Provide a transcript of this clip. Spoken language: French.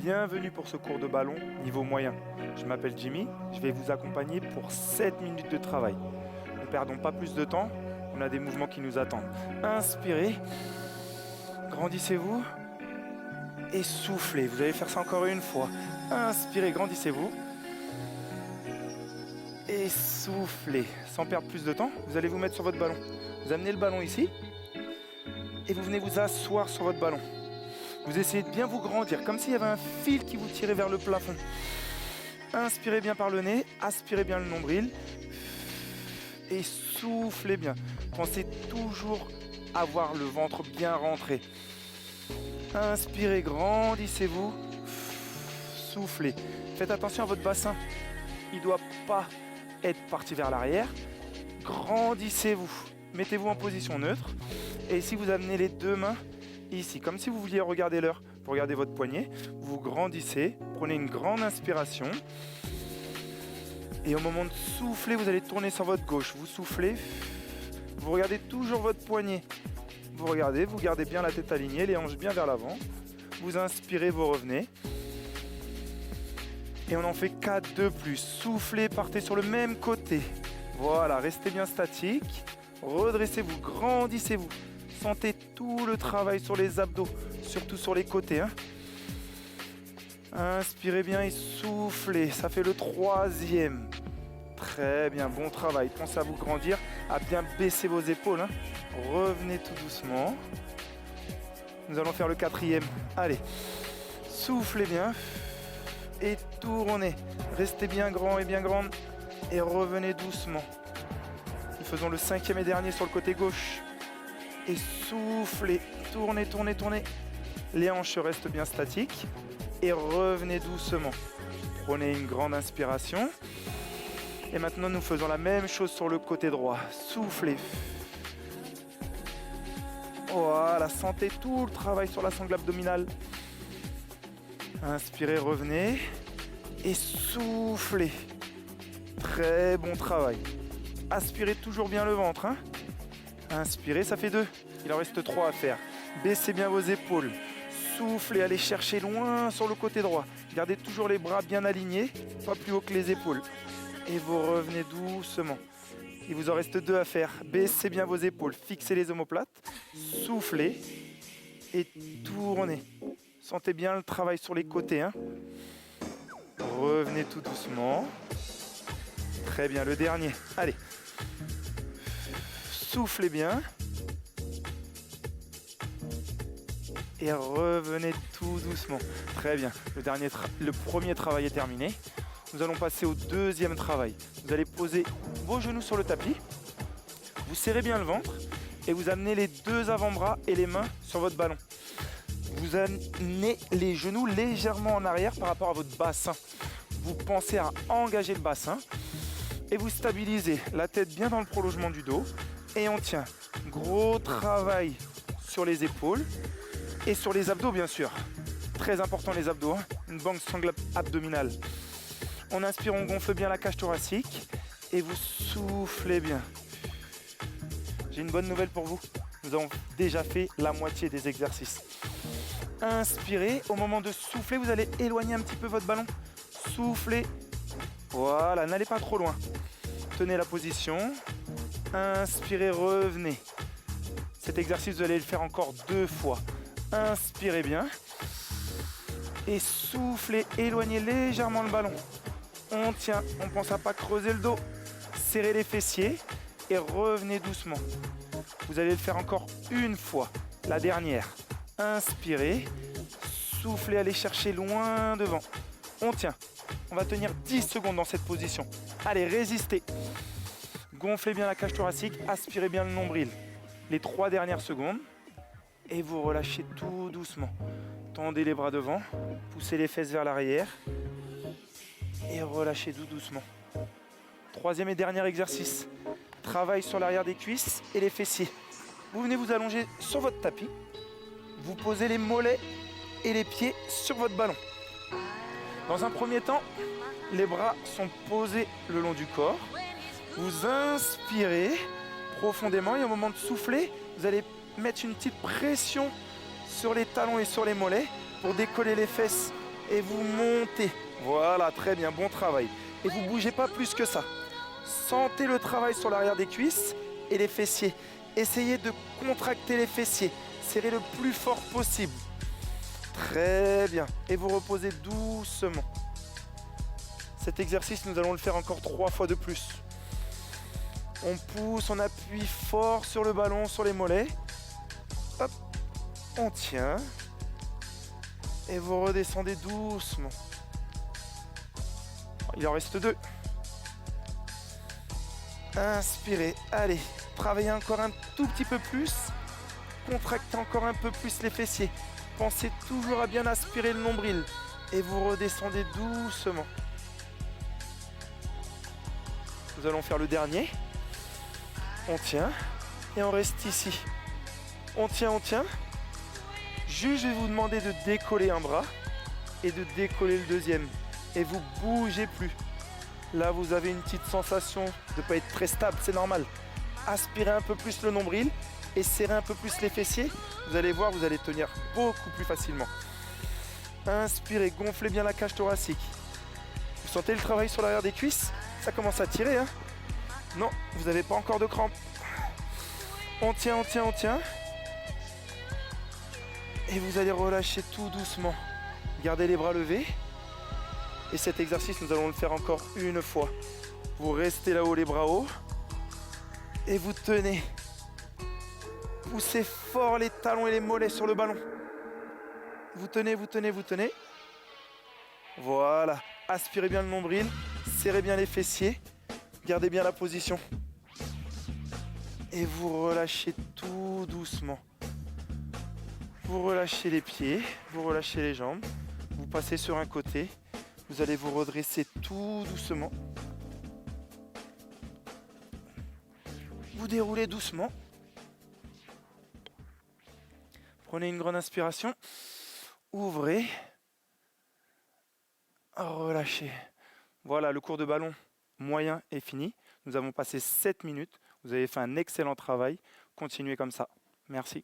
Bienvenue pour ce cours de ballon niveau moyen. Je m'appelle Jimmy, je vais vous accompagner pour 7 minutes de travail. Ne perdons pas plus de temps, on a des mouvements qui nous attendent. Inspirez, grandissez-vous et soufflez. Vous allez faire ça encore une fois. Inspirez, grandissez-vous et soufflez. Sans perdre plus de temps, vous allez vous mettre sur votre ballon. Vous amenez le ballon ici et vous venez vous asseoir sur votre ballon. Vous essayez de bien vous grandir, comme s'il y avait un fil qui vous tirait vers le plafond. Inspirez bien par le nez, aspirez bien le nombril et soufflez bien. Pensez toujours avoir le ventre bien rentré. Inspirez, grandissez-vous, soufflez. Faites attention à votre bassin, il ne doit pas être parti vers l'arrière. Grandissez-vous, mettez-vous en position neutre et ici vous amenez les deux mains ici, comme si vous vouliez regarder l'heure. Vous regardez votre poignet, vous grandissez, prenez une grande inspiration. Et au moment de souffler, vous allez tourner sur votre gauche. Vous soufflez, vous regardez toujours votre poignet. Vous regardez, vous gardez bien la tête alignée, les hanches bien vers l'avant. Vous inspirez, vous revenez. Et on en fait 4 de plus. Soufflez, partez sur le même côté. Voilà, restez bien statique. Redressez-vous, grandissez-vous. Sentez tout le travail sur les abdos, surtout sur les côtés. Inspirez bien et soufflez. Ça fait le 3e. Très bien, bon travail. Pensez à vous grandir, à bien baisser vos épaules. Revenez tout doucement. Nous allons faire le 4e. Allez, soufflez bien et tournez. Restez bien grand et bien grande et revenez doucement. Nous faisons le 5e et dernier sur le côté gauche. Et soufflez, tournez, tournez, tournez. Les hanches restent bien statiques. Et revenez doucement. Prenez une grande inspiration. Et maintenant, nous faisons la même chose sur le côté droit. Soufflez. Voilà, sentez tout le travail sur la sangle abdominale. Inspirez, revenez. Et soufflez. Très bon travail. Aspirez toujours bien le ventre. Inspirez, ça fait 2. Il en reste 3 à faire. Baissez bien vos épaules. Soufflez, allez chercher loin sur le côté droit. Gardez toujours les bras bien alignés, pas plus haut que les épaules. Et vous revenez doucement. Il vous en reste 2 à faire. Baissez bien vos épaules, fixez les omoplates. Soufflez et tournez. Sentez bien le travail sur les côtés. Revenez tout doucement. Très bien, le dernier. Allez. Soufflez bien. Et revenez tout doucement. Très bien. Le premier travail est terminé. Nous allons passer au 2e travail. Vous allez poser vos genoux sur le tapis. Vous serrez bien le ventre. Et vous amenez les 2 avant-bras et les mains sur votre ballon. Vous amenez les genoux légèrement en arrière par rapport à votre bassin. Vous pensez à engager le bassin. Et vous stabilisez la tête bien dans le prolongement du dos. Et on tient. Gros travail sur les épaules et sur les abdos bien sûr. Très important les abdos, une banque sangle abdominale. On inspire, on gonfle bien la cage thoracique et vous soufflez bien. J'ai une bonne nouvelle pour vous. Nous avons déjà fait la moitié des exercices. Inspirez, au moment de souffler, vous allez éloigner un petit peu votre ballon. Soufflez. Voilà, n'allez pas trop loin. Tenez la position. Inspirez, revenez. Cet exercice, vous allez le faire encore 2 fois. Inspirez bien. Et soufflez, éloignez légèrement le ballon. On tient, on pense à ne pas creuser le dos. Serrez les fessiers et revenez doucement. Vous allez le faire encore 1 fois. La dernière. Inspirez. Soufflez, allez chercher loin devant. On tient. On va tenir 10 secondes dans cette position. Allez, résistez. Gonflez bien la cage thoracique, aspirez bien le nombril. Les 3 dernières secondes. Et vous relâchez tout doucement. Tendez les bras devant, poussez les fesses vers l'arrière. Et relâchez tout doucement. 3e et dernier exercice. Travail sur l'arrière des cuisses et les fessiers. Vous venez vous allonger sur votre tapis. Vous posez les mollets et les pieds sur votre ballon. Dans un premier temps, les bras sont posés le long du corps. Vous inspirez profondément et au moment de souffler, vous allez mettre une petite pression sur les talons et sur les mollets pour décoller les fesses Et vous montez. Voilà, très bien, bon travail. Et vous ne bougez pas plus que ça. Sentez le travail sur l'arrière des cuisses et les fessiers. Essayez de contracter les fessiers. Serrez le plus fort possible. Très bien. Et vous reposez doucement. Cet exercice, nous allons le faire encore 3 fois de plus. On pousse, on appuie fort sur le ballon, sur les mollets. Hop, on tient. Et vous redescendez doucement. Il en reste 2. Inspirez, allez, travaillez encore un tout petit peu plus. Contractez encore un peu plus les fessiers. Pensez toujours à bien aspirer le nombril. Et vous redescendez doucement. Nous allons faire le dernier. On tient et on reste ici. On tient, on tient. Juste, je vais vous demander de décoller un bras et de décoller le deuxième. Et vous bougez plus. Là, vous avez une petite sensation de ne pas être très stable, c'est normal. Aspirez un peu plus le nombril et serrez un peu plus les fessiers. Vous allez voir, vous allez tenir beaucoup plus facilement. Inspirez, gonflez bien la cage thoracique. Vous sentez le travail sur l'arrière des cuisses? Ça commence à tirer, hein? Non, vous n'avez pas encore de crampes. On tient, on tient, on tient. Et vous allez relâcher tout doucement. Gardez les bras levés. Et cet exercice, nous allons le faire encore une fois. Vous restez là-haut, les bras hauts. Et vous tenez. Poussez fort les talons et les mollets sur le ballon. Vous tenez, vous tenez, vous tenez. Voilà. Aspirez bien le nombril. Serrez bien les fessiers. Gardez bien la position. Et vous relâchez tout doucement. Vous relâchez les pieds. Vous relâchez les jambes. Vous passez sur un côté. Vous allez vous redresser tout doucement. Vous déroulez doucement. Prenez une grande inspiration. Ouvrez. Relâchez. Voilà, le cours de ballon moyen est fini. Nous avons passé 7 minutes. Vous avez fait un excellent travail. Continuez comme ça. Merci.